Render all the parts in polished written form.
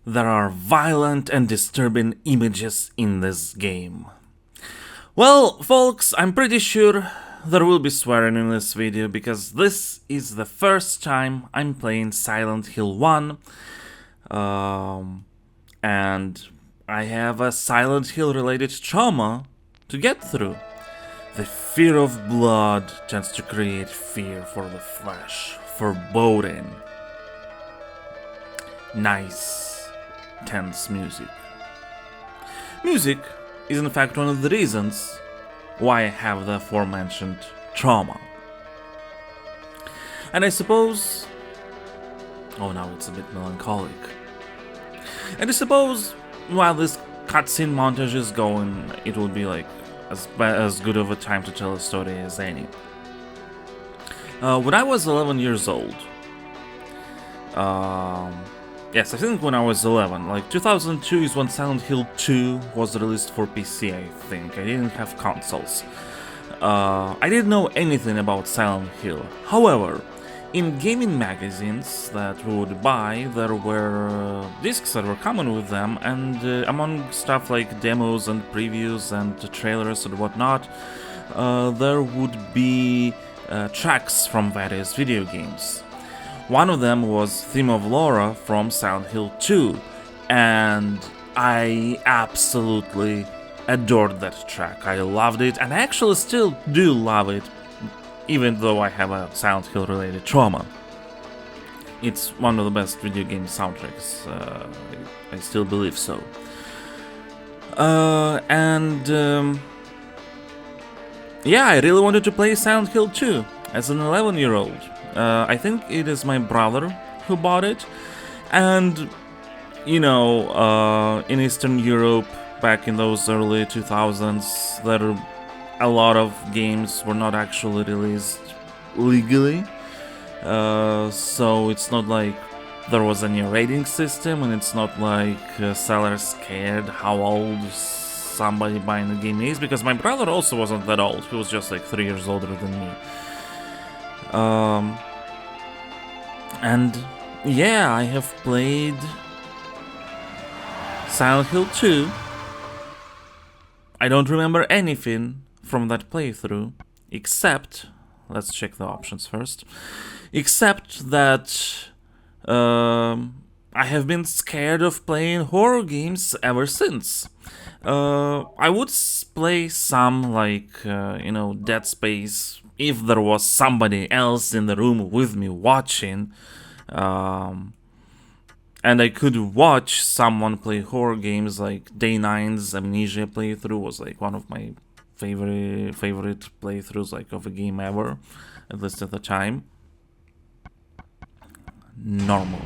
there are violent and disturbing images in this game. Well, folks, I'm pretty sure there will be swearing in this video because this is the first time I'm playing Silent Hill 1. And I have a Silent Hill related trauma to get through. The fear of blood tends to create fear for the flesh, foreboding. Nice, tense music. Music is in fact one of the reasons why I have the aforementioned trauma. And I suppose... oh, now it's a bit melancholic. And I suppose while this cutscene montage is going, it will be like as good of a time to tell a story as any. When I was 11 years old, yes, I think when I was 11, like 2002 is when Silent Hill 2 was released for PC, I think. I didn't have consoles. I didn't know anything about Silent Hill. However, in gaming magazines that we would buy, there were discs that were common with them, and among stuff like demos and previews and trailers and whatnot, there would be tracks from various video games. One of them was Theme of Laura from Silent Hill 2, and I absolutely adored that track. I loved it, and I actually still do love it, even though I have a Silent Hill related trauma. It's one of the best video game soundtracks, I still believe so. Yeah, I really wanted to play Silent Hill 2 as an 11-year-old. I think it is my brother who bought it, and you know, in Eastern Europe back in those early 2000s, a lot of games were not actually released legally, so it's not like there was any rating system, and it's not like sellers cared how old somebody buying the game is, because my brother also wasn't that old. He was just like 3 years older than me. And yeah, I have played Silent Hill 2. I don't remember anything from that playthrough, except, let's check the options first, except that I have been scared of playing horror games ever since. I would play some like, Dead Space, if there was somebody else in the room with me watching, and I could watch someone play horror games. Like Day 9's Amnesia playthrough was like one of my favorite playthroughs like of a game ever, at least at the time. Normal.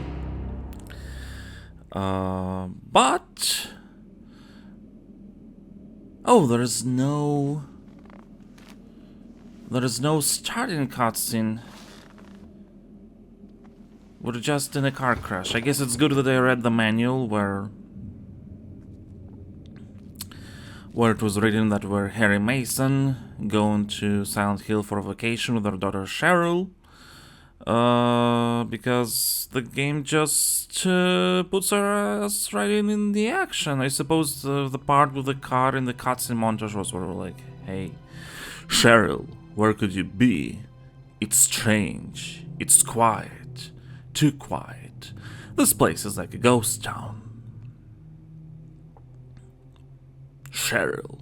But oh, there is no starting cutscene. We're just in a car crash. I guess it's good that I read the manual where it was written that we're Harry Mason going to Silent Hill for a vacation with our daughter Cheryl. Because the game just puts us right in the action. I suppose the part with the car in the cutscene montage was where we're like, hey, Cheryl, where could you be? It's strange. It's quiet. Too quiet. This place is like a ghost town. Cheryl.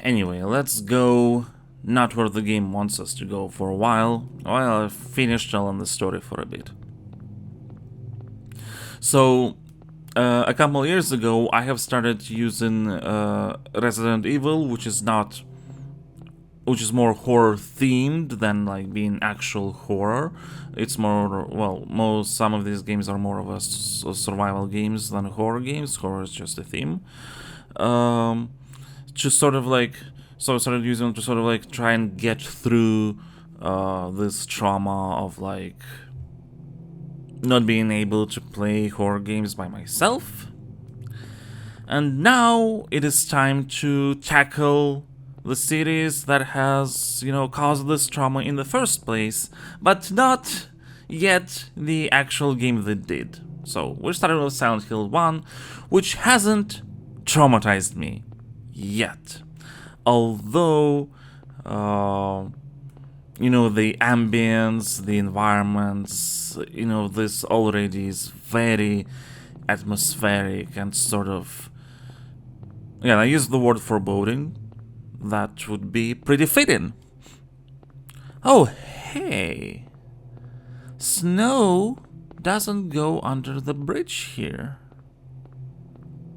Anyway, let's go not where the game wants us to go for a while. Well, I've finished telling the story for a bit. So, a couple of years ago, I have started using Resident Evil, which is more horror themed than like being actual horror. It's more, well, some of these games are more of a survival games than horror games. Horror is just a theme. Just sort of like, so I started using it to sort of like try and get through this trauma of like not being able to play horror games by myself. And now it is time to tackle the series that has, caused this trauma in the first place, but not yet the actual game they did. So we're starting with Silent Hill 1, which hasn't traumatized me yet. Although, you know, the ambience, the environments, you know, this already is very atmospheric and sort of... Yeah, I use the word foreboding. That would be pretty fitting. Oh, hey. Snow doesn't go under the bridge here.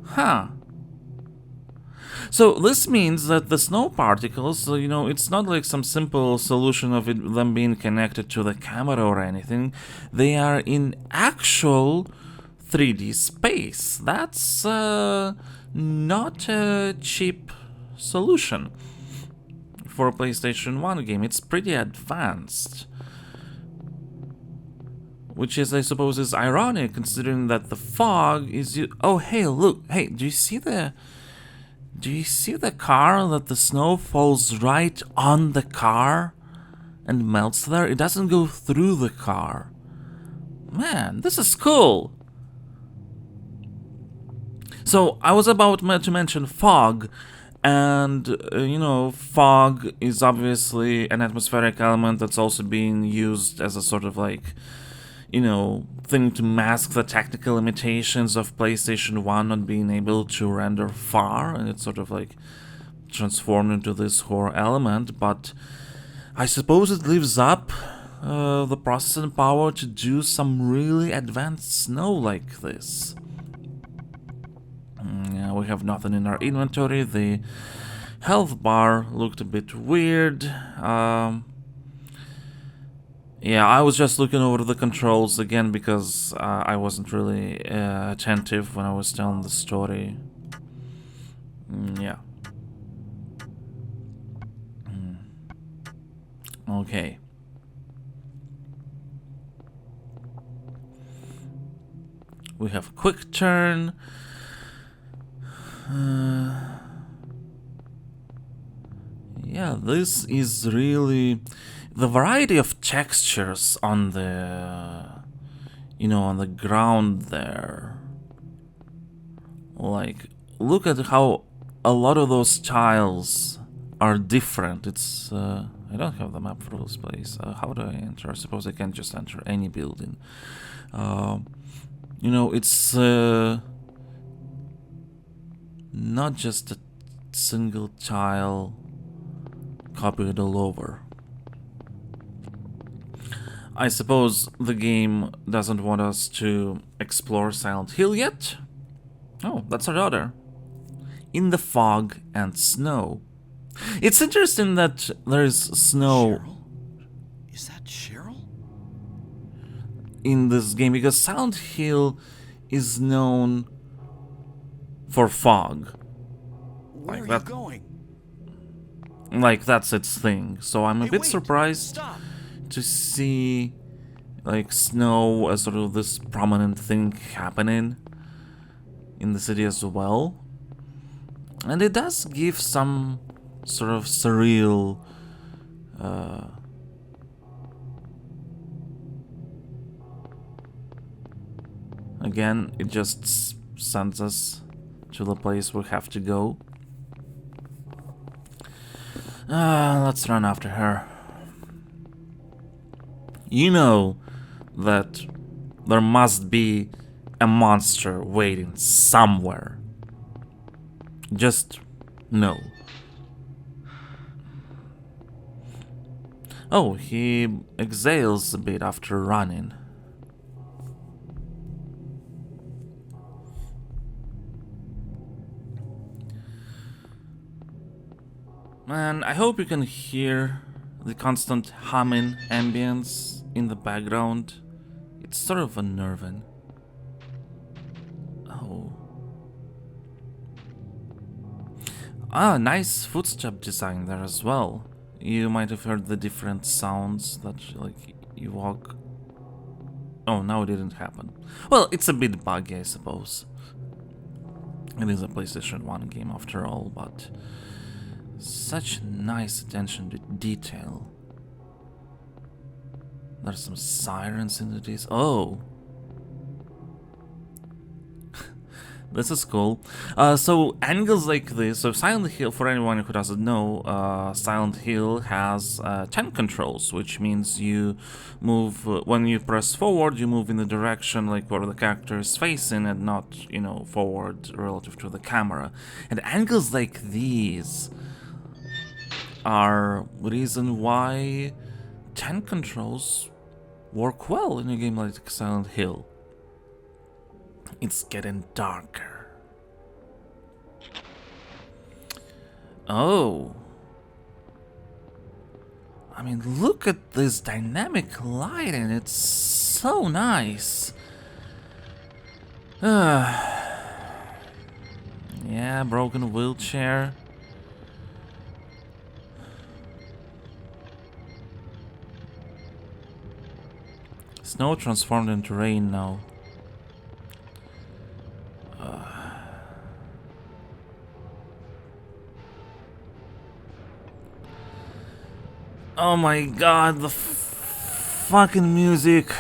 Huh. So this means that the snow particles, you know, it's not like some simple solution of them being connected to the camera or anything. They are in actual 3D space. That's not a cheap solution for a PlayStation 1 game. It's pretty advanced. Which is, I suppose, is ironic considering that the fog is... Oh, hey, look. Hey, do you see the car, that the snow falls right on the car and melts there? It doesn't go through the car. Man, this is cool. So, I was about to mention fog, and, you know, fog is obviously an atmospheric element that's also being used as a sort of like, you know, thing to mask the technical limitations of PlayStation 1 not being able to render far, and it's sort of like transformed into this horror element, but I suppose it lives up the processing power to do some really advanced snow like this. Yeah, we have nothing in our inventory. The health bar looked a bit weird. Yeah, I was just looking over the controls again because I wasn't really attentive when I was telling the story. Yeah. Okay. We have quick turn. Yeah, this is really... The variety of textures on the, you know, on the ground there. Like, look at how a lot of those tiles are different. It's, I don't have the map for this place. How do I enter? I suppose I can just enter any building. You know, it's not just a single tile copied all over. I suppose the game doesn't want us to explore Silent Hill yet? Oh, that's our daughter. In the fog and snow. It's interesting that there's snow... Cheryl? Is that Cheryl? In this game, because Silent Hill is known for fog. Where are you going? Like, that's its thing. So I'm a bit surprised... Stop! to see like snow as sort of this prominent thing happening in the city as well. And it does give some sort of surreal again, it just sends us to the place we have to go. Let's run after her. You know that there must be a monster waiting somewhere. Just know. Oh, he exhales a bit after running. Man, I hope you can hear the constant humming ambience in the background. It's sort of unnerving. Oh. Ah, nice footstep design there as well. You might have heard the different sounds that, like, you walk... Oh, now it didn't happen. Well, it's a bit buggy, I suppose. It is a PlayStation 1 game after all, but... Such nice attention to detail. There's some sirens into this. Oh. This is cool. So angles like this, so Silent Hill, for anyone who doesn't know, Silent Hill has 10 controls, which means you move, when you press forward, you move in the direction like where the character is facing and not, you know, forward relative to the camera. And angles like these are reason why 10 controls work well in a game like Silent Hill. It's getting darker. Oh. I mean, look at this dynamic lighting. It's so nice. Yeah, broken wheelchair. Snow transformed into rain now. Oh my god, the fucking music.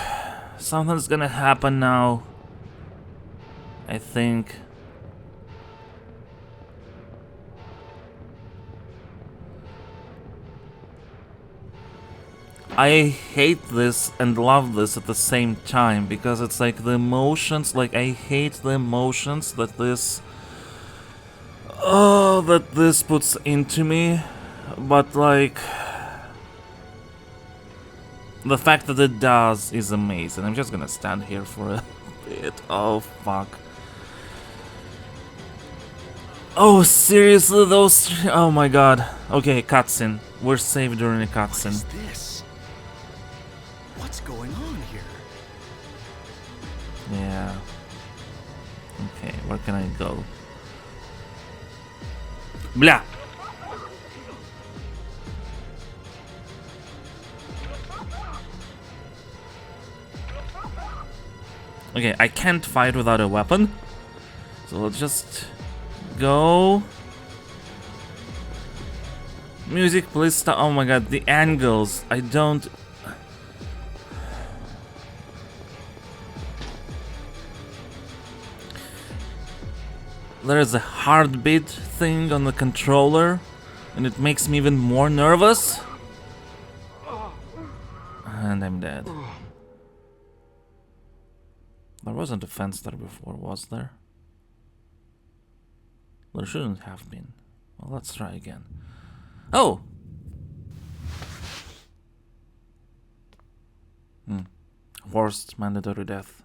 Something's gonna happen now. I think. I hate this and love this at the same time because it's like the emotions, like I hate the emotions that this puts into me, but like the fact that it does is amazing. I'm just gonna stand here for a bit. Oh fuck. Oh seriously, those, oh my god. Okay, cutscene. We're saved during a cutscene. What is this? What's going on here? Yeah. Okay, where can I go? Blah! Okay, I can't fight without a weapon. So let's just go. Music, please stop. Oh my god, the angles. I don't... There's a heartbeat thing on the controller, and it makes me even more nervous. And I'm dead. There wasn't a fence there before, was there? There shouldn't have been. Well, let's try again. Oh! Worst mandatory death.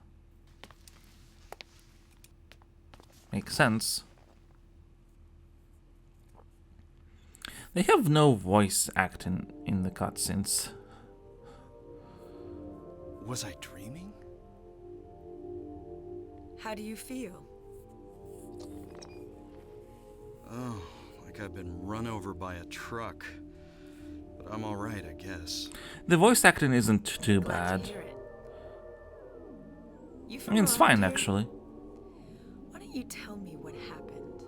Makes sense. They have no voice acting in the cutscenes. Was I dreaming? How do you feel? Oh, like I've been run over by a truck. But I'm alright, I guess. The voice acting isn't too Glad bad. to hear it. You I from mean, it's around fine here? actually. Why don't you tell me what happened?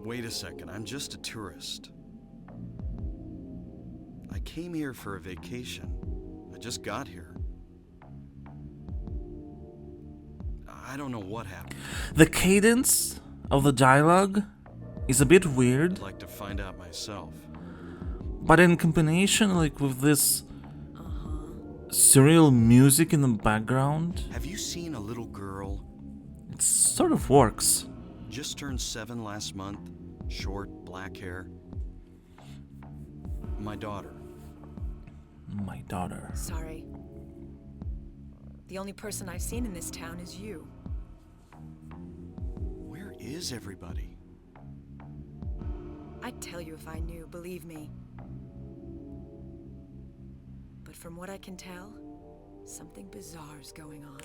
Wait a second, I'm just a tourist. I came here for a vacation. I just got here. I don't know what happened. The cadence of the dialogue is a bit weird, I'd like to find out myself. but in combination like with this surreal music in the background, Have you seen a little girl? it sort of works. Just turned 7 last month. Short, black hair. My daughter. My daughter. Sorry. The only person I've seen in this town is you. Where is everybody? I'd tell you if I knew, believe me. But from what I can tell, something bizarre's going on.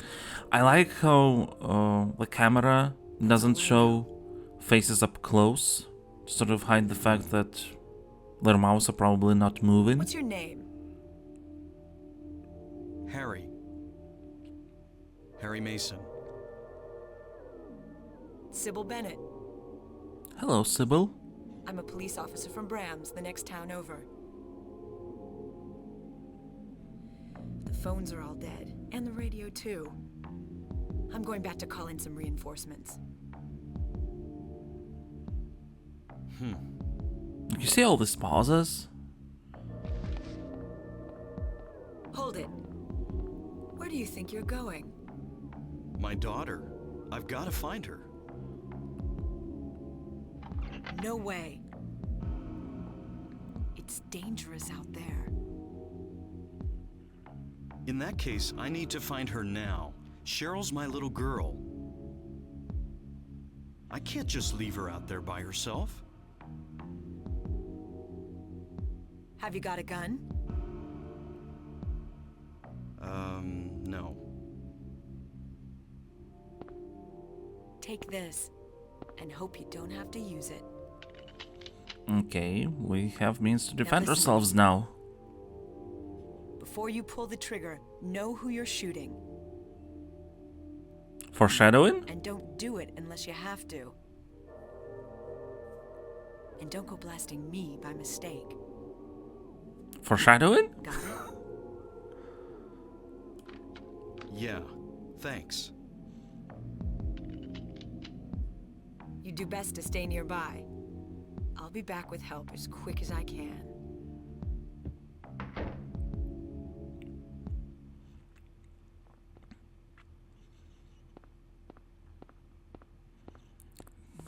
I like how the camera doesn't show faces up close, to sort of hide the fact that their mouths are probably not moving. What's your name? Harry. Harry Mason. Sybil Bennett. Hello, Sybil. I'm a police officer from Brams, the next town over. phones are all dead, and the radio too. I'm going back to call in some reinforcements. You see all these pauses? Hold it. Where do you think you're going? My daughter. I've got to find her. No way. It's dangerous out there. In that case, I need to find her now. Cheryl's my little girl. I can't just leave her out there by herself. Have you got a gun? No. Take this, and hope you don't have to use it. Okay, we have means to defend listen. ourselves now. Before you pull the trigger, know who you're shooting. Foreshadowing? And don't do it unless you have to. And don't go blasting me by mistake. Foreshadowing? Got it? Yeah, thanks. You do best to stay nearby. I'll be back with help as quick as I can.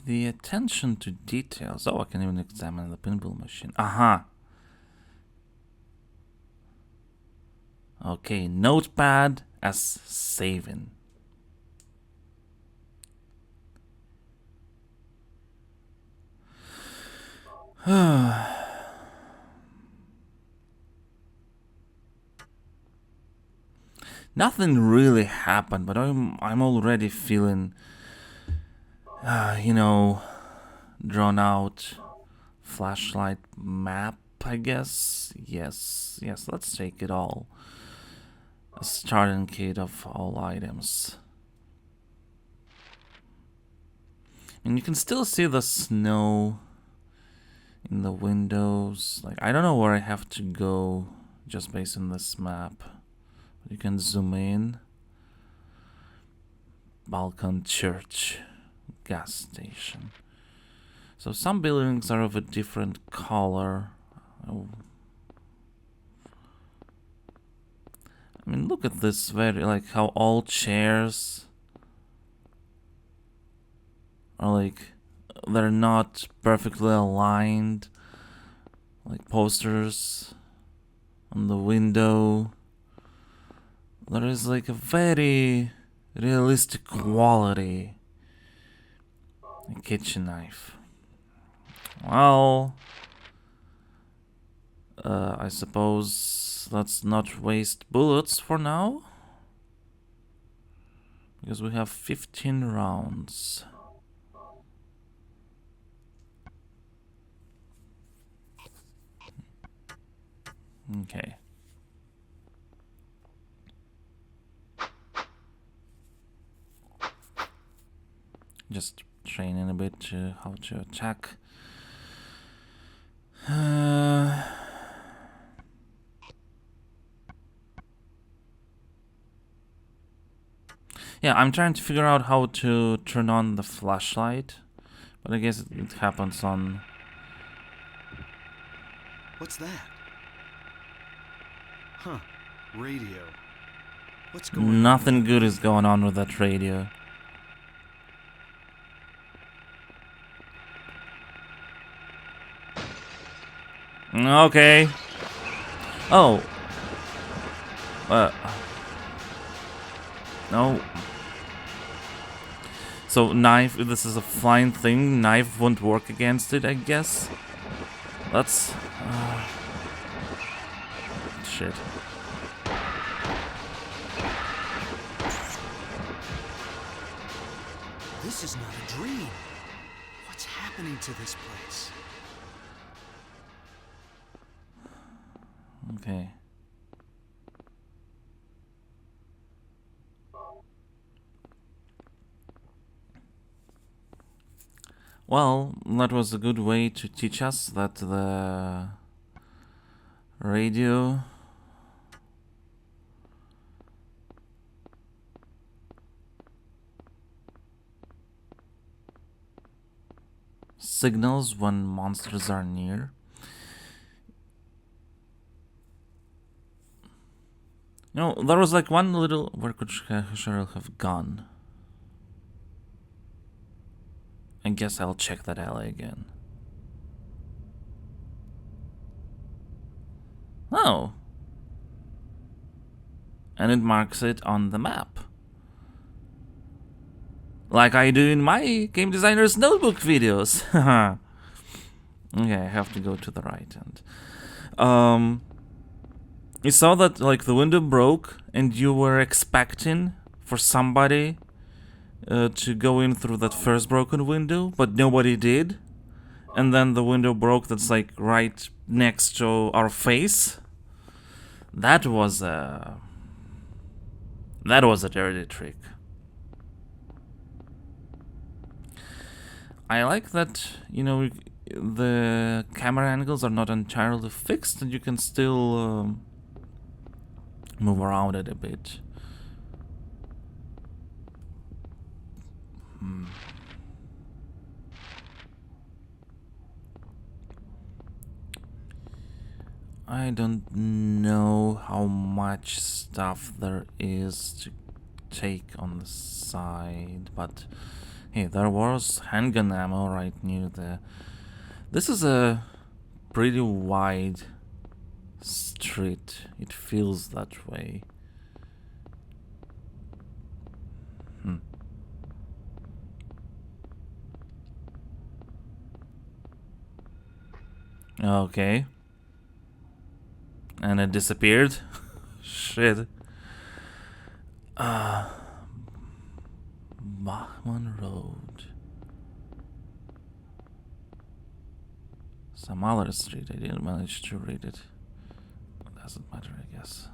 The attention to details. Oh, I can even examine the pinball machine. Aha. Okay, notepad as saving. Nothing really happened, but I'm already feeling, drawn out. Flashlight map, I guess. Yes, let's take it all. A starting kit of all items. And you can still see the snow in the windows. Like, I don't know where I have to go just based on this map. You can zoom in. Balkan Church. Gas station. So some buildings are of a different color. Oh. I mean, look at this, very, like, how all chairs are, like, they're not perfectly aligned. Like posters on the window. There is, like, a very realistic quality. A kitchen knife. Well, I suppose let's not waste bullets for now. Because we have 15 rounds. Okay. Just training a bit to how to attack. Yeah, I'm trying to figure out how to turn on the flashlight, but I guess it happens on... What's that? Huh. Radio. What's going on? Nothing good is going on with that radio. Okay. Oh. No. So knife, this is a flying thing. Knife won't work against it, I guess. That's... shit. This is not a dream. What's happening to this place? Okay. Well, that was a good way to teach us that the radio signals when monsters are near. You know, there was like one little... Where could Cheryl have gone? I guess I'll check that alley again. Oh. And it marks it on the map. Like I do in my Game Designer's Notebook videos. Okay, I have to go to the right end. You saw that like the window broke and you were expecting for somebody to go in through that first broken window, but nobody did. And then the window broke that's like right next to our face. That was a dirty trick. I like that, you know, the camera angles are not entirely fixed and you can still move around it a bit. I don't know how much stuff there is to take on the side, but hey, there was handgun ammo right near there. This is a pretty wide street. It feels that way. Okay. And it disappeared. Shit. Bachman Road. Some other street. I didn't manage to read it. Doesn't matter, I guess.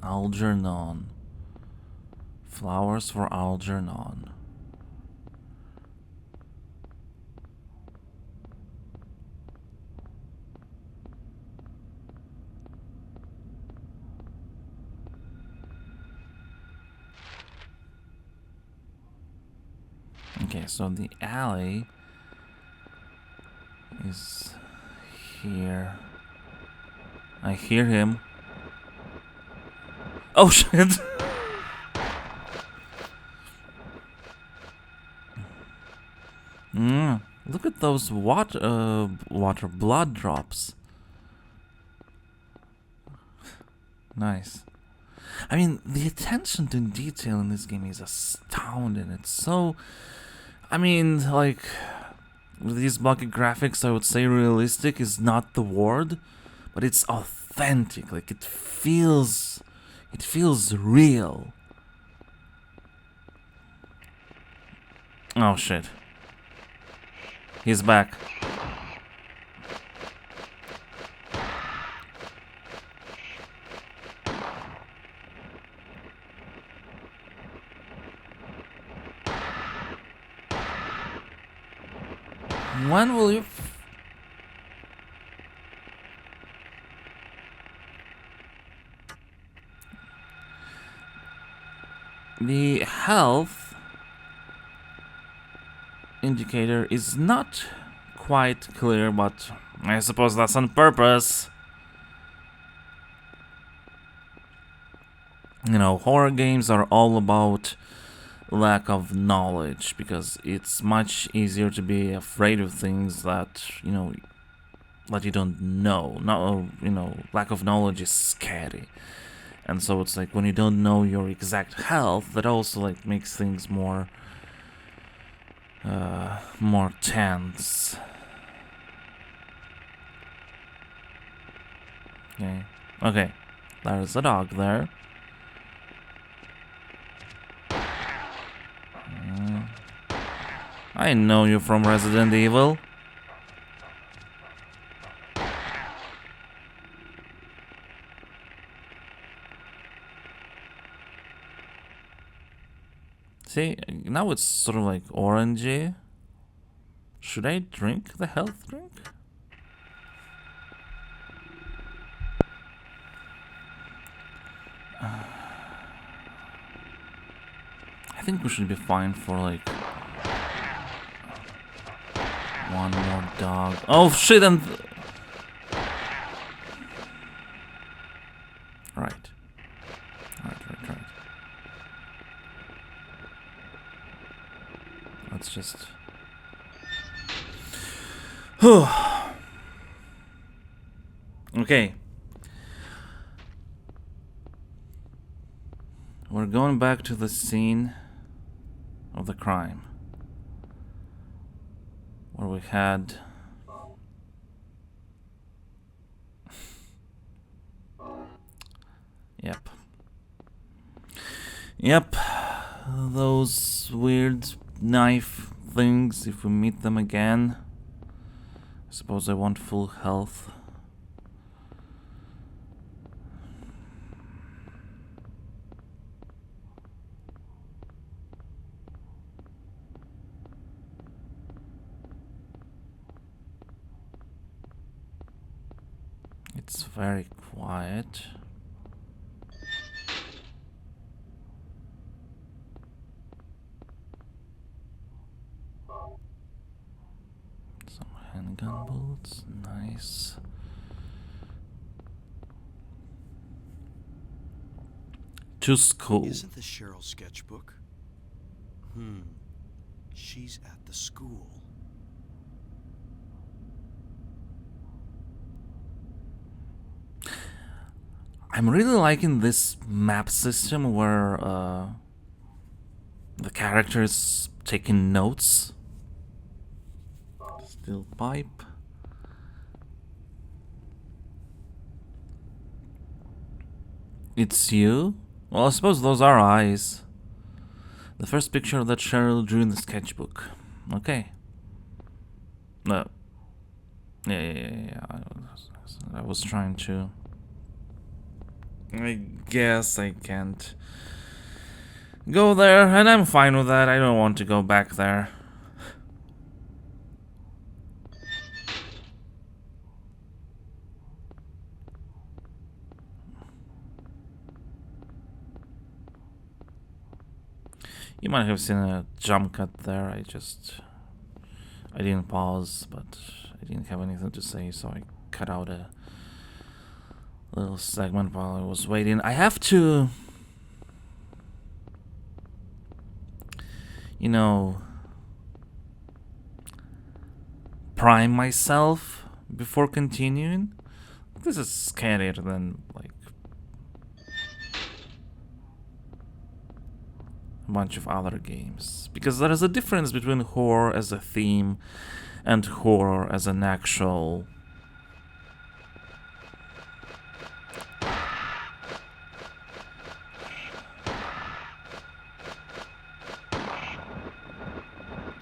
Algernon. Flowers for Algernon. Okay, so the alley is here. I hear him. Oh shit! Look at those water blood drops. Nice. I mean, the attention to detail in this game is astounding. It's so... I mean, like, with these blocky graphics, I would say realistic is not the word, but it's authentic. Like, it feels real. Oh shit. He's back. When will you... The health indicator is not quite clear, but I suppose that's on purpose. You know, horror games are all about lack of knowledge, because it's much easier to be afraid of things that, you know, that you don't know. No, you know, lack of knowledge is scary. And so it's like when you don't know your exact health, that also like makes things more tense. Okay, there's a dog there. I know you from Resident Evil. See, now it's sort of like orangey. Should I drink the health drink? I think we should be fine for like one more dog. Oh shit! And right. Let's just. Okay. We're going back to the scene of the crime, where we had Yep, those weird knife things. If we meet them again, I suppose I want full health. It's very quiet. Some handgun bullets, nice. To school. Isn't this Cheryl's sketchbook? She's at the school. I'm really liking this map system where the characters taking notes. Steel pipe. It's you? Well, I suppose those are eyes. The first picture that Cheryl drew in the sketchbook. Okay. No. Yeah. I was trying to. I guess I can't go there, and I'm fine with that. I don't want to go back there. You might have seen a jump cut there. I didn't pause, but I didn't have anything to say, so I cut out a little segment while I was waiting. I have to, prime myself before continuing. This is scarier than like a bunch of other games, because there is a difference between horror as a theme and horror as an actual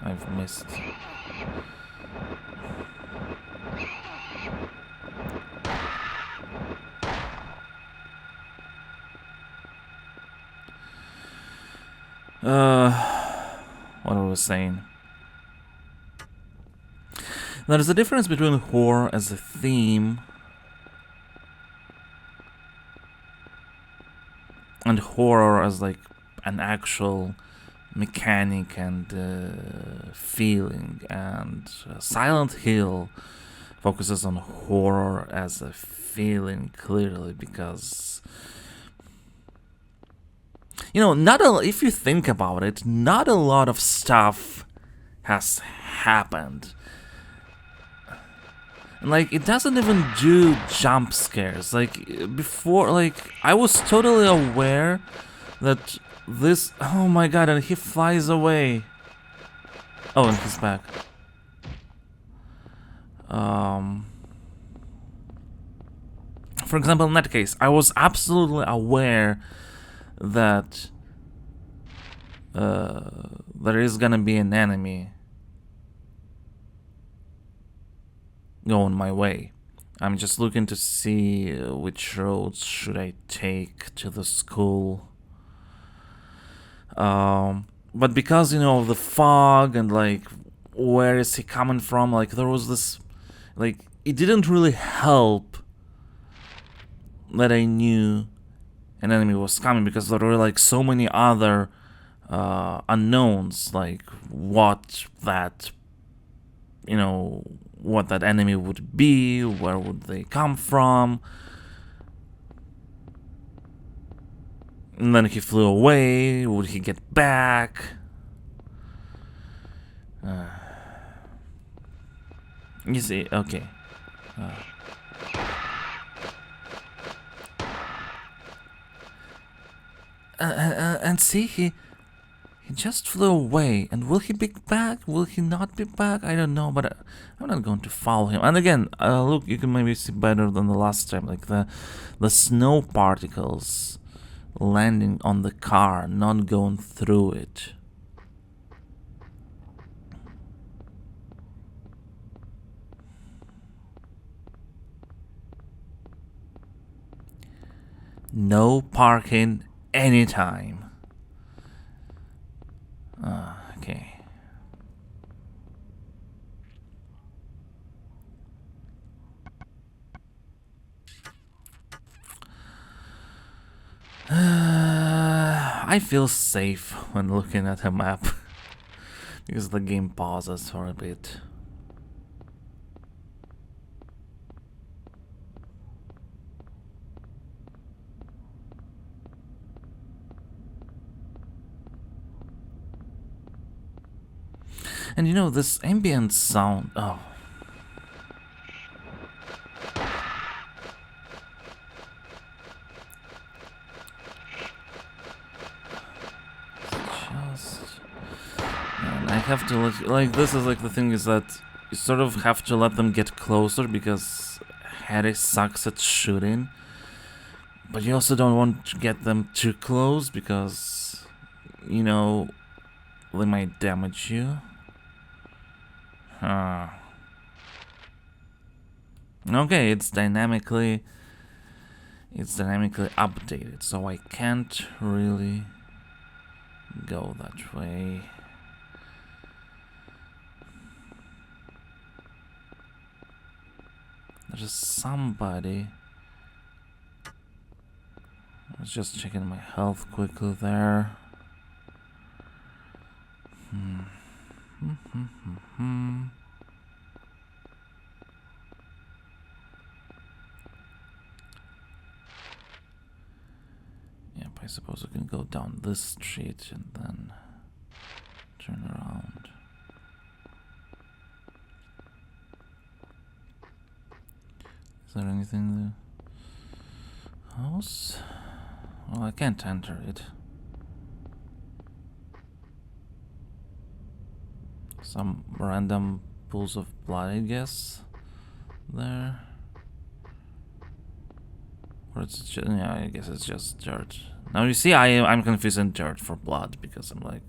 I've missed. What I was saying. There is a difference between horror as a theme and horror as like an actual mechanic and feeling, and Silent Hill focuses on horror as a feeling clearly, because if you think about it, not a lot of stuff has happened. Like, it doesn't even do jump scares. Like, before, like, I was totally aware that this... Oh my god, and he flies away. Oh, and he's back. For example, in that case, I was absolutely aware that there is gonna be an enemy going my way. I'm just looking to see which roads should I take to the school. But because, of the fog and like where is he coming from, like there was this, like it didn't really help that I knew an enemy was coming, because there were like so many other unknowns, like what that, you know, what that enemy would be, where would they come from. And then he flew away. Would he get back? You see, okay. And see, he just flew away. And will he be back? Will he not be back? I don't know, but I'm not going to follow him. And again, look, you can maybe see better than the last time, like the snow particles landing on the car, not going through it. No parking anytime. Okay. I feel safe when looking at a map because the game pauses for a bit. And you know, this ambient sound. Oh. And I have to like this is like the thing is that you sort of have to let them get closer because Harry sucks at shooting. But you also don't want to get them too close because, you know, they might damage you. Okay, it's dynamically updated, so I can't really go that way. There's somebody. I was just checking my health quickly there. Yep, I suppose we can go down this street and then turn around. Is there anything in the house? Well, I can't enter it. Some random pools of blood, I guess. There. Or it's just, yeah, I guess it's just dirt. Now you see, I'm confusing dirt for blood because I'm like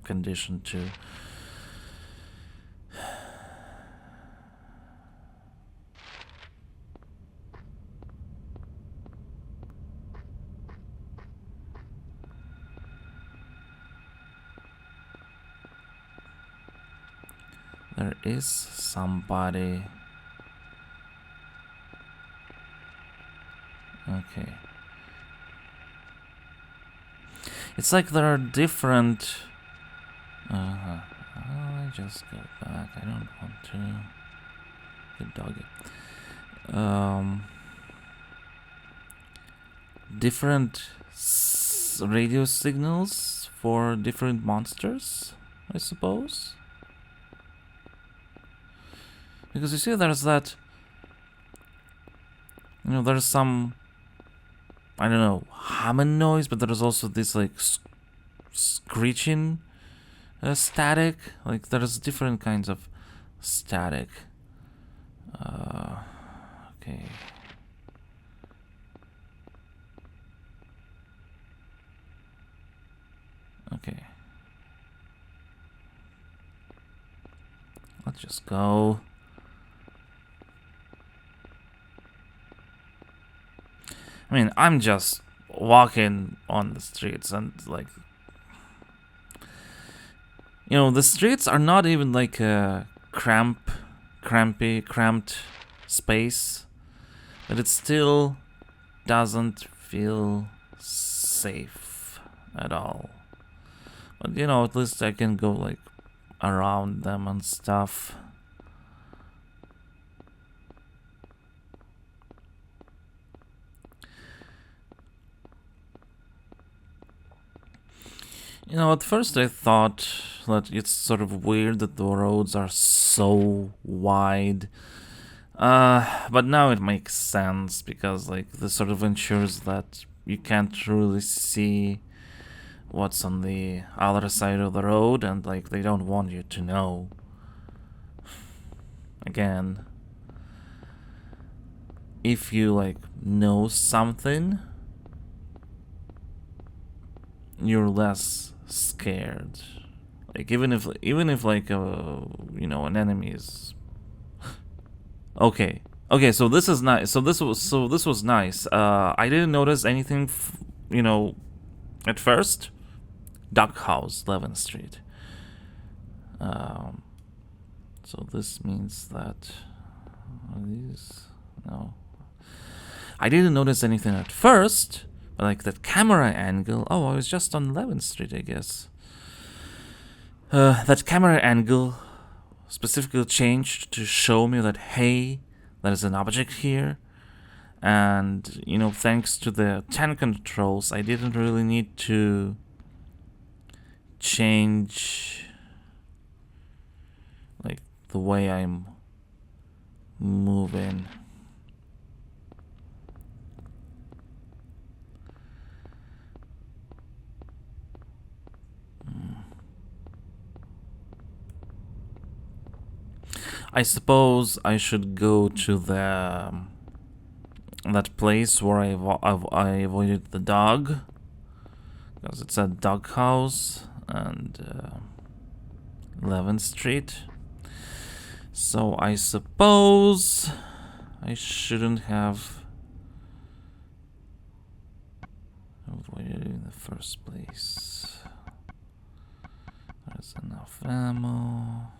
conditioned to. There is somebody. Okay. It's like there are different. Oh, I just go back. I don't want to. Good doggy. Different radio signals for different monsters, I suppose. Because you see, there's that. You know, there's some. I don't know, humming noise, but there's also this like screeching static. Like there's different kinds of static. Okay. Okay. Let's just go. I mean, I'm just walking on the streets and like, you know, the streets are not even like a cramped space, but it still doesn't feel safe at all. But you know, at least I can go like around them and stuff. You know, at first I thought that it's sort of weird that the roads are so wide. But now it makes sense because like this sort of ensures that you can't really see what's on the other side of the road, and like they don't want you to know. Again, if you like know something, you're less scared. Like even if like an enemy is okay. Okay, so this is nice. So this was nice. I didn't notice anything, at first. Duck House, 11th Street. So this means that are these no. I didn't notice anything at first, but like that camera angle. Oh, I was just on 11th Street, I guess. That camera angle specifically changed to show me that hey, there's an object here. And, thanks to the 10 controls, I didn't really need to change, like, the way I'm moving. I suppose I should go to that place where I avoided the dog, because it's a dog house and 11th Street. So I suppose I shouldn't have avoided it in the first place. There's enough ammo.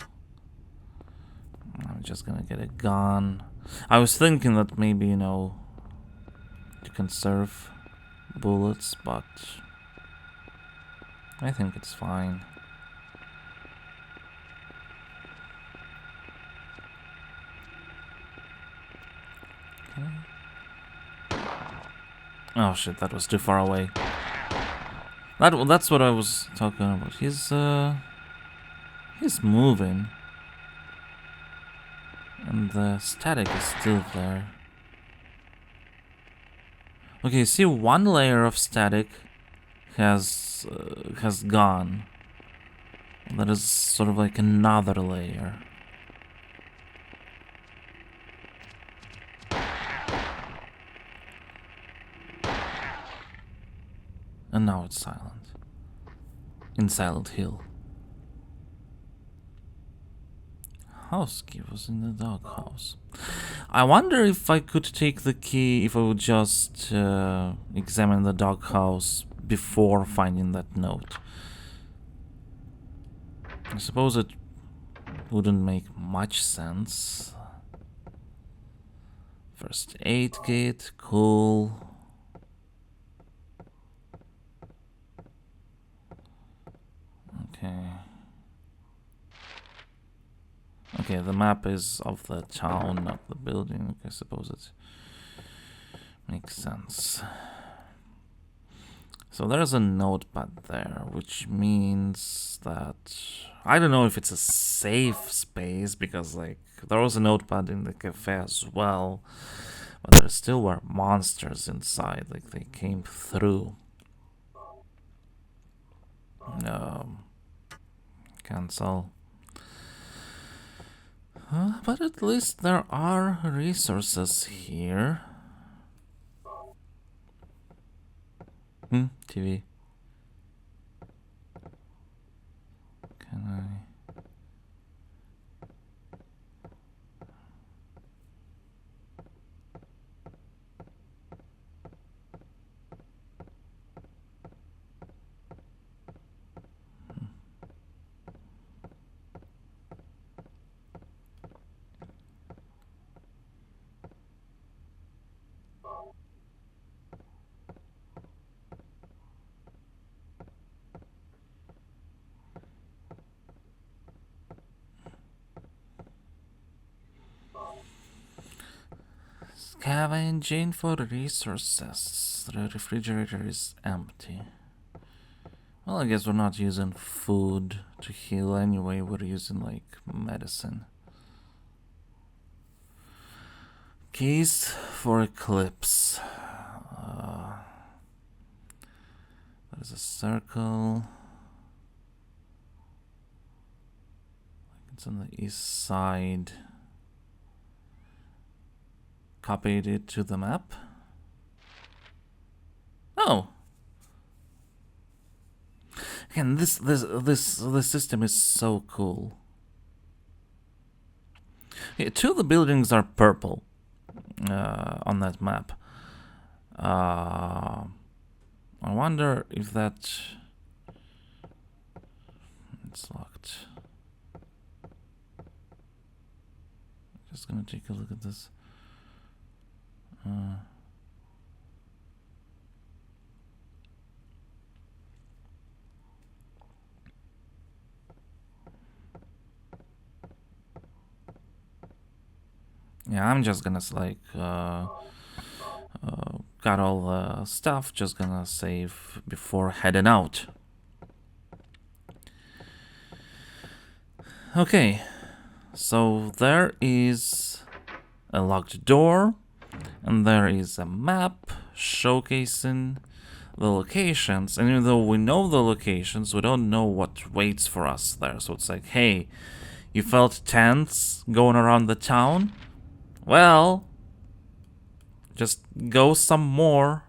I'm just gonna get a gun. I was thinking that maybe, to conserve bullets, but I think it's fine. Oh shit, that was too far away. That's what I was talking about. He's moving. And the static is still there. Okay, see, one layer of static has gone. That is sort of like another layer. And now it's silent. In Silent Hill. House key was in the doghouse. I wonder if I could take the key if I would just examine the doghouse before finding that note. I suppose it wouldn't make much sense. First aid kit, cool. Okay. Okay, the map is of the town, not the building. I suppose it makes sense. So there's a notepad there, which means that I don't know if it's a safe space, because like there was a notepad in the cafe as well, but there still were monsters inside, like they came through. Cancel. But at least there are resources here. TV. Can I? Scavenging for resources. The refrigerator is empty. Well, I guess we're not using food to heal anyway. We're using, like, medicine. Keys for Eclipse. There's a circle. It's on the east side. Copied it to the map. Oh. Again, this system is so cool. Yeah, two of the buildings are purple on that map. I wonder if that... It's locked. Just gonna take a look at this. Yeah, I'm just gonna like got all the stuff, just gonna save before heading out. Okay, so there is a locked door, and there is a map showcasing the locations. And even though we know the locations, we don't know what waits for us there. So it's like, hey, you felt tense going around the town? Well, just go some more.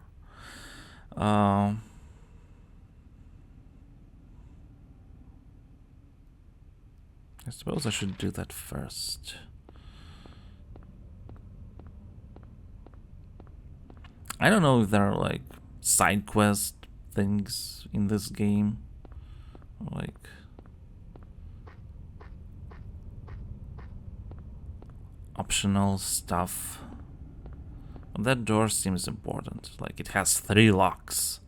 I suppose I should do that first. I don't know if there are like side quest things in this game. Like optional stuff. But that door seems important. Like it has 3 locks.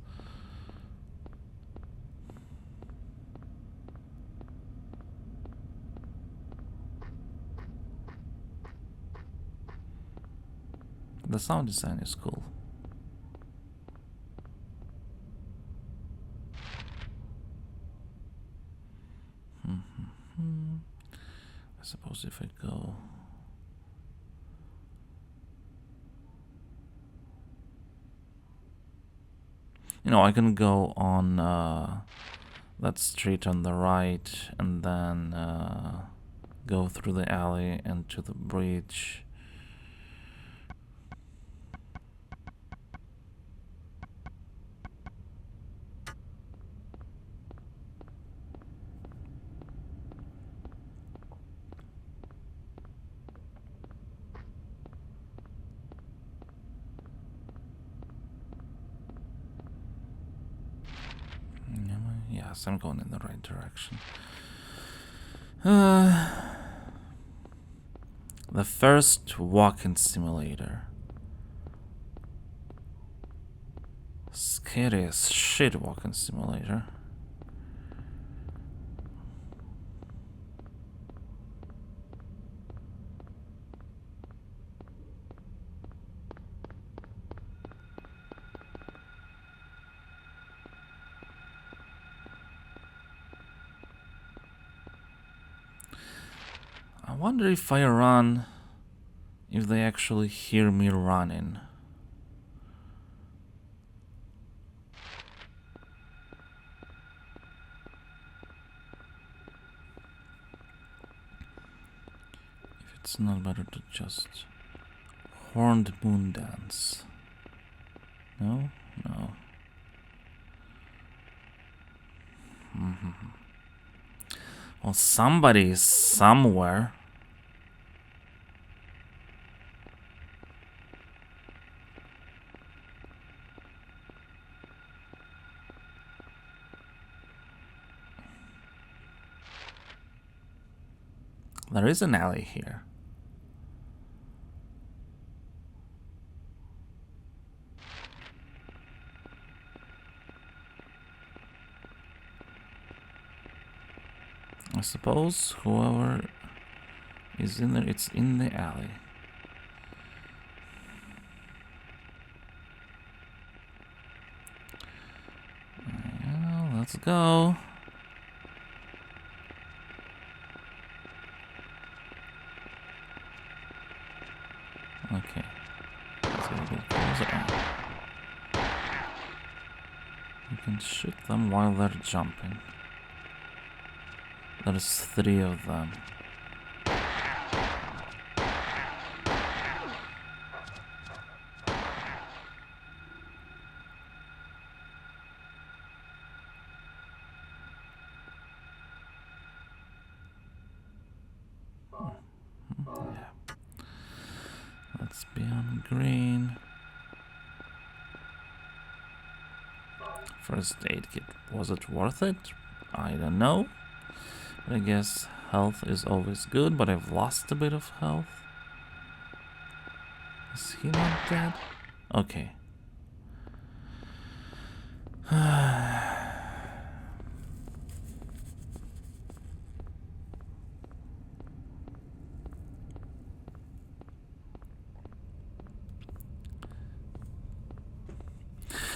The sound design is cool. I suppose if I go... You know, I can go on that street on the right and then go through the alley and to the bridge. Yes, I'm going in the right direction. The first walking simulator. Scary as shit walking simulator. I wonder if I run, if they actually hear me running. If it's not better to just horned moon dance. No? No. Well, somebody is somewhere. There is an alley here. I suppose whoever is in there, it's in the alley. Let's go. Okay. Let's get a bit closer. You can shoot them while they're jumping. There's 3 of them. Yeah. Let's be on green. First aid kit. Was it worth it? I don't know. I guess health is always good, but I've lost a bit of health. Is he not dead? Okay.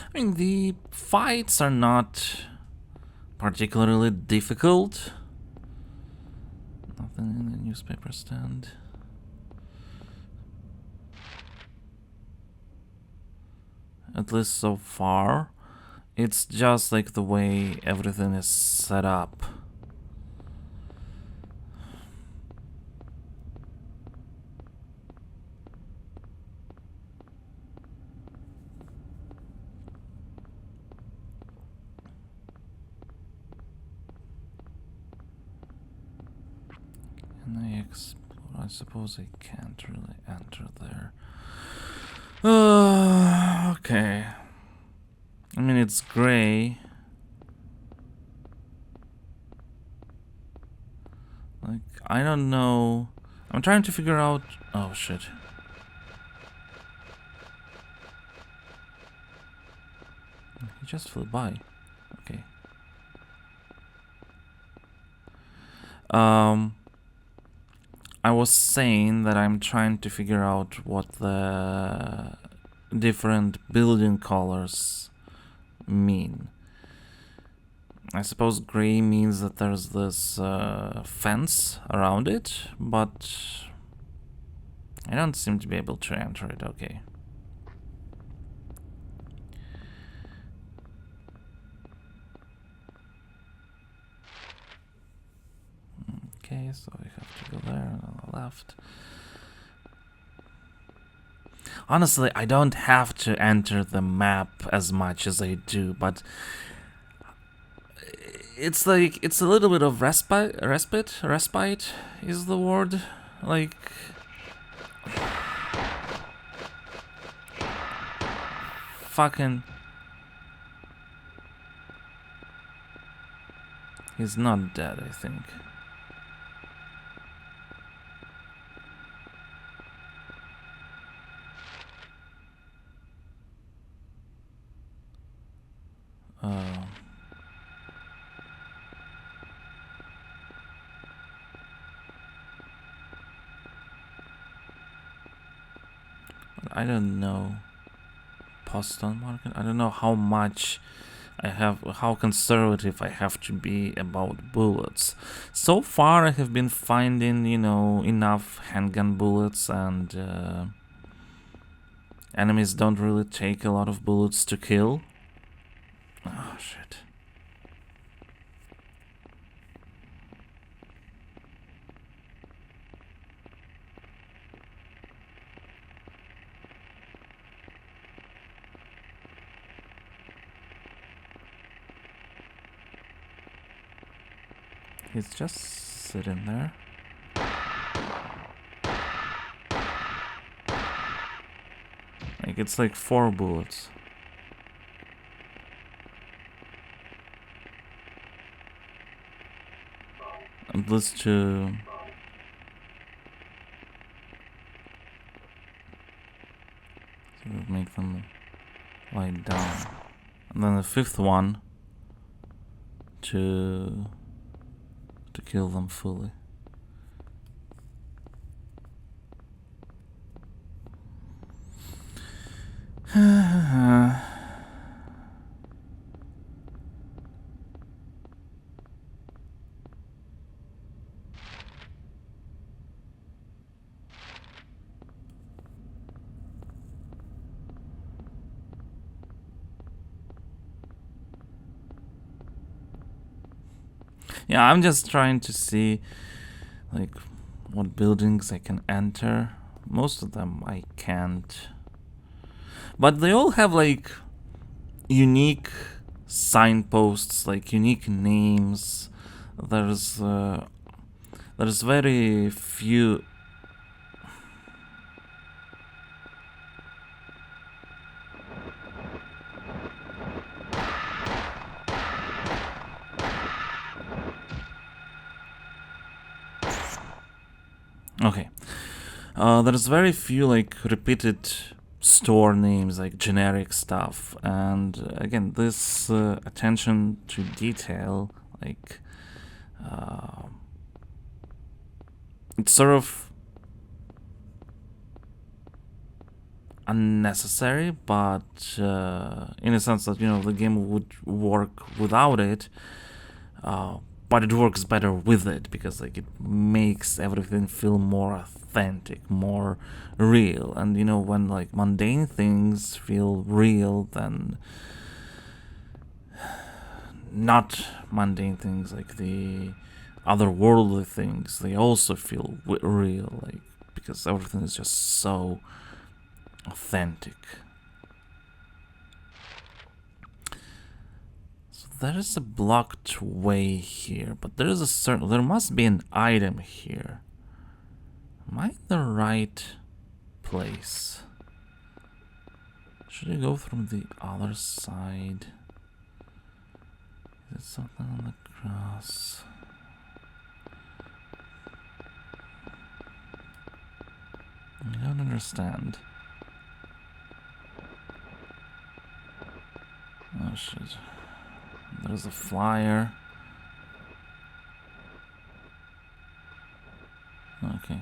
I mean, the fights are not particularly difficult. Nothing in the newspaper stand. At least so far. It's just like the way everything is set up. I suppose I can't really enter there. Okay. I mean, it's gray. Like, I don't know. I'm trying to figure out... Oh, shit. He just flew by. Okay. I was saying that I'm trying to figure out what the different building colors mean. I suppose gray means that there's this fence around it, but I don't seem to be able to enter it. Okay. Okay, so I have to go there on the left. Honestly, I don't have to enter the map as much as I do, but it's like, it's a little bit of respite is the word. Like, fucking, he's not dead, I think. I don't know. Postal market. I don't know how much I have, how conservative I have to be about bullets. So far, I have been finding, you know, enough handgun bullets, and enemies don't really take a lot of bullets to kill. Oh shit. He's just sitting there. Like, it's like 4 bullets. At least to sort of make them lie down. And then the 5th one to kill them fully. Yeah, I'm just trying to see, like, what buildings I can enter. Most of them I can't. But they all have, like, unique signposts, like, unique names. There's very few... Okay. There's very few, like, repeated store names, like generic stuff. And again, this attention to detail, like, it's sort of unnecessary, but in a sense that, you know, the game would work without it. But it works better with it because, like, it makes everything feel more authentic, more real. And, you know, when, like, mundane things feel real, then not mundane things, like the otherworldly things, they also feel real, like, because everything is just so authentic. There is a blocked way here, but there must be an item here. Am I in the right place? Should I go from the other side? Is there something on the cross? I don't understand. Oh shit. There's a flyer. Okay.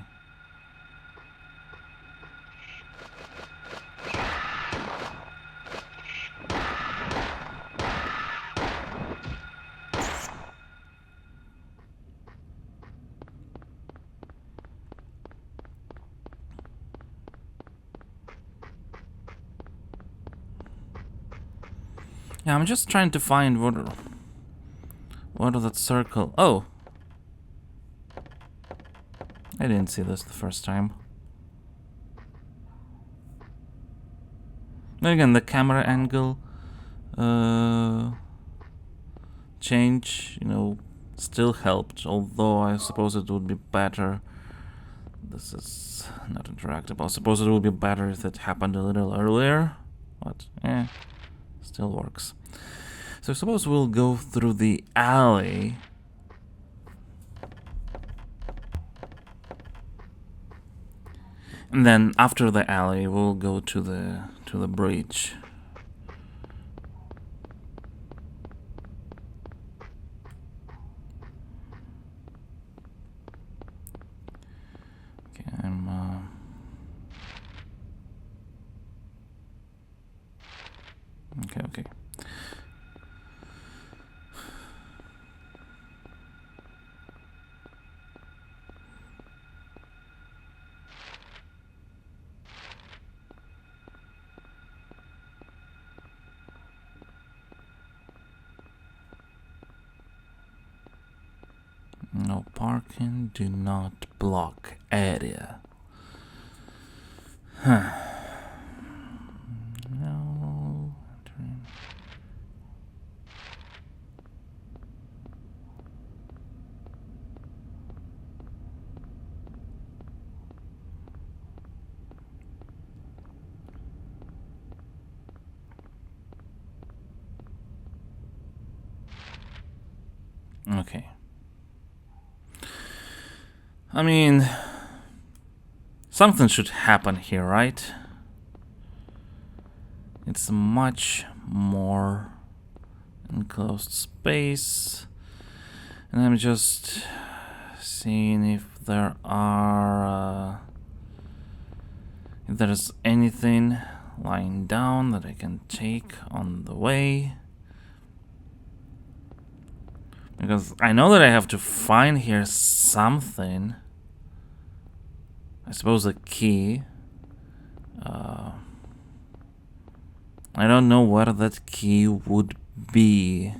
Yeah, I'm just trying to find what is that circle? Oh! I didn't see this the first time. Then again, the camera angle change, you know, still helped, although I suppose it would be better. This is not interactive. I suppose it would be better if it happened a little earlier, but still works. So suppose we'll go through the alley. And then after the alley, we'll go to the bridge. Okay, okay. No parking, do not block area. Huh. No. Okay. I mean, something should happen here, right? It's a much more enclosed space. And I'm just seeing if there are... if there's anything lying down that I can take on the way. Because I know that I have to find here something. I suppose a key. I don't know what that key would be.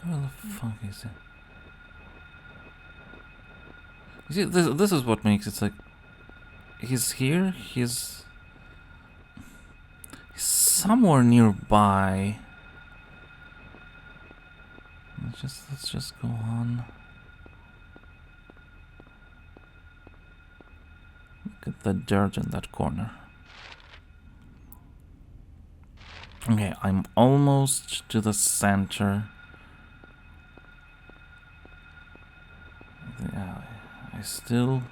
Where the fuck is it? You see, this is what makes it like... He's here, he's somewhere nearby. Let's just go on. Look at the dirt in that corner. Okay, I'm almost to the center. Yeah, I still...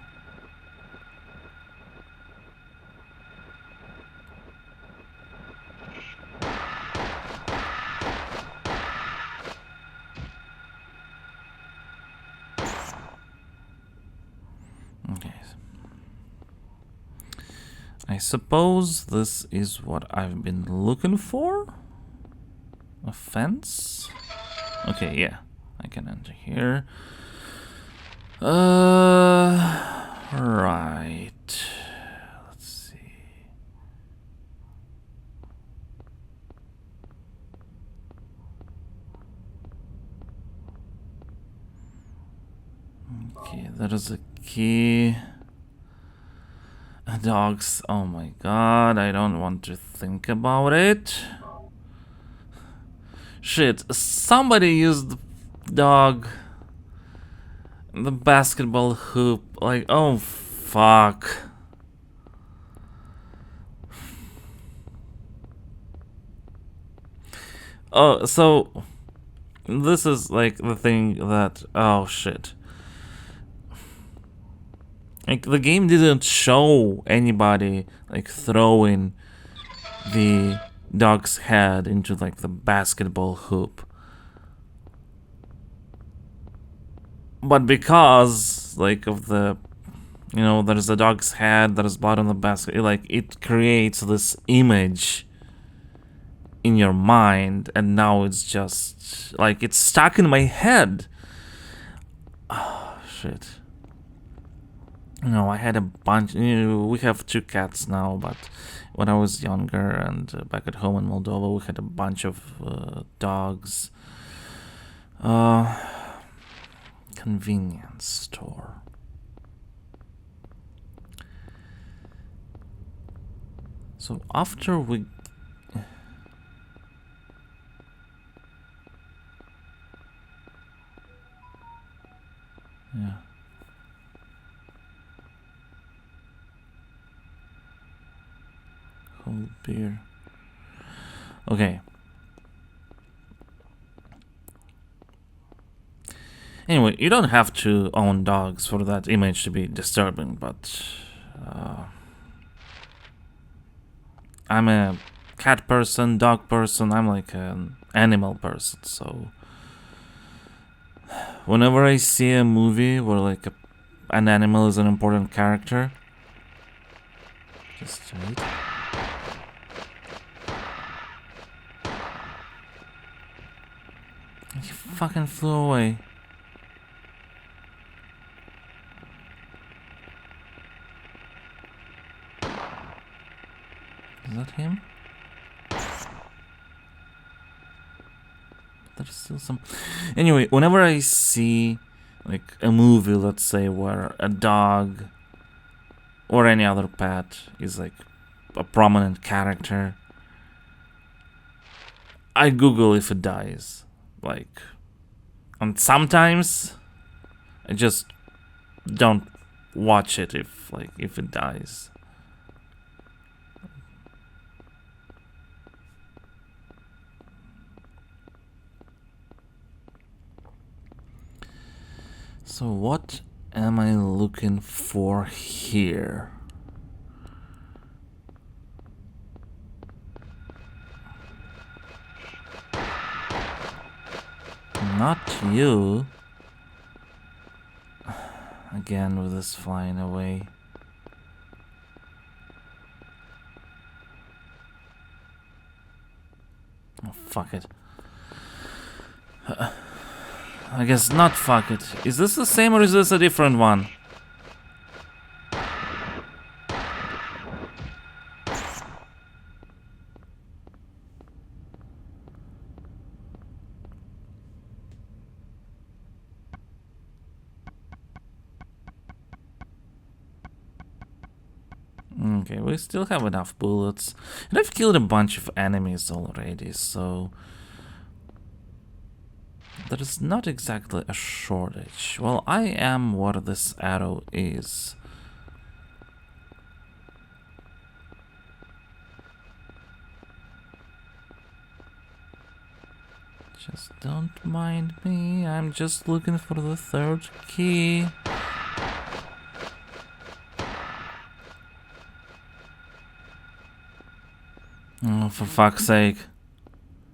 Okay. I suppose this is what I've been looking for? A fence? Okay, yeah. I can enter here. Right. Let's see. Okay, there is a key. Dogs. Oh my god, I don't want to think about it. Shit, somebody used the dog. The basketball hoop. Like, oh fuck. Oh, so this is like the thing that... Oh shit. Like, the game didn't show anybody, like, throwing the dog's head into, like, the basketball hoop. But because, like, of the... You know, there's a dog's head, there's blood on the basket, it creates this image in your mind, and now it's just... Like, it's stuck in my head. Oh, shit. No, I had a bunch. We have 2 cats now, but when I was younger and back at home in Moldova, we had a bunch of dogs. Convenience store. So after we... Yeah. Cold beer. Okay. Anyway, you don't have to own dogs for that image to be disturbing, but I'm a cat person, dog person, I'm like an animal person, so whenever I see a movie where like an animal is an important character, just wait. He fucking flew away. Is that him? There's still some... Anyway, whenever I see like a movie, let's say, where a dog or any other pet is like a prominent character, I Google if it dies. Like, and sometimes I just don't watch it if it dies. So what am I looking for here? Not you. Again with this flying away. Oh, fuck it. I guess not fuck it. Is this the same or is this a different one? Okay, we still have enough bullets. And I've killed a bunch of enemies already, so... there is not exactly a shortage. Well, I am what this arrow is. Just don't mind me, I'm just looking for the third key. Oh, for fuck's sake.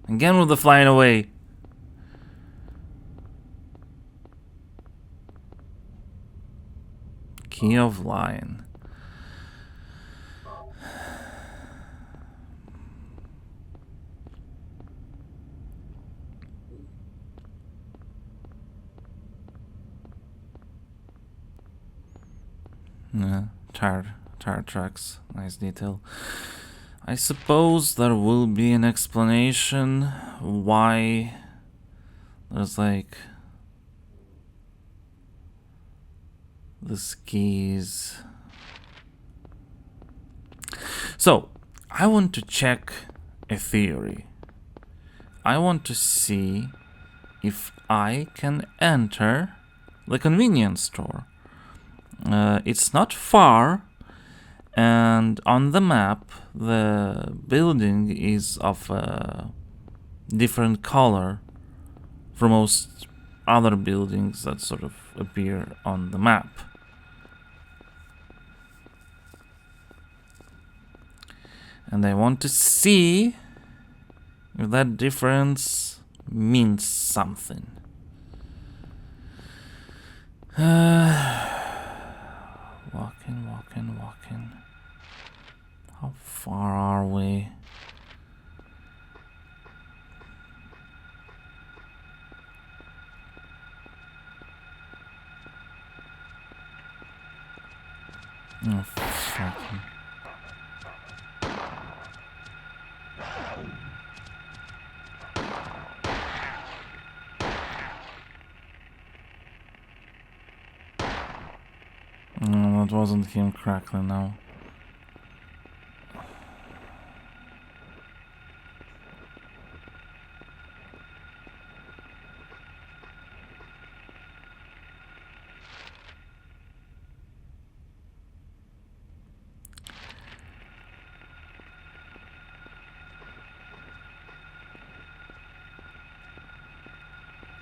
Again with the flying away. Key of Lion. Yeah, tire tracks. Nice detail. I suppose there will be an explanation why there's like the skis. So, I want to check a theory. I want to see if I can enter the convenience store. It's not far, and on the map the building is of a different color from most other buildings that sort of appear on the map. And I want to see if that difference means something. Walking. How far are we? Oh, fucking. No, that wasn't him crackling now.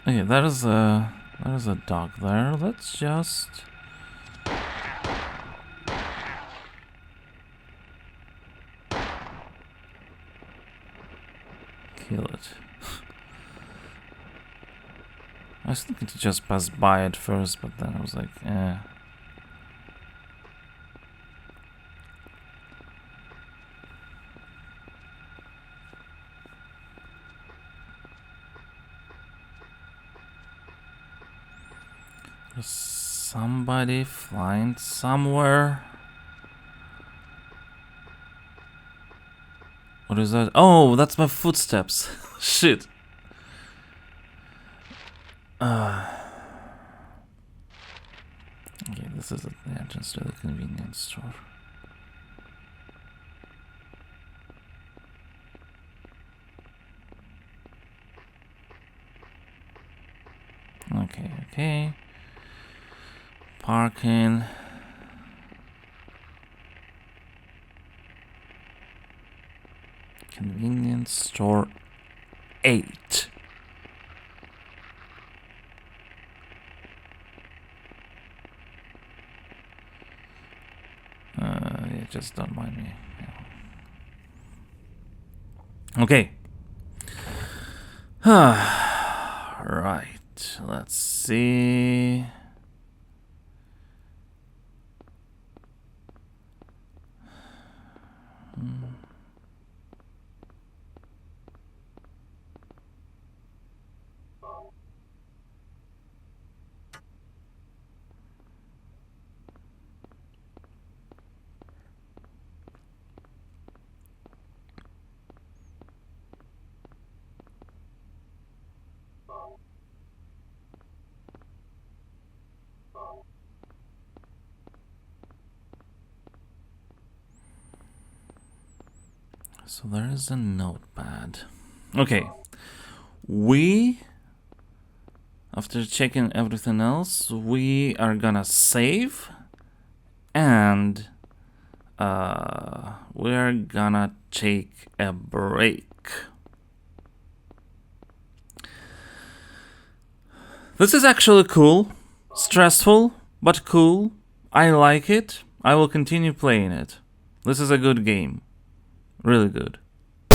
Okay, there's a dog there. Let's just kill it. I was thinking to just pass by it first, but then I was like, eh. There's somebody flying somewhere. What is that? Oh, that's my footsteps. Shit. Okay, this is the entrance to the convenience store. Okay. Parking. Convenience store 8. Yeah, just don't mind me. Yeah. Okay. Right. Let's see. So there is a notepad. Okay. We, after checking everything else, we are gonna save and we're gonna take a break. This is actually cool. Stressful, but cool. I like it. I will continue playing it. This is a good game. Really good.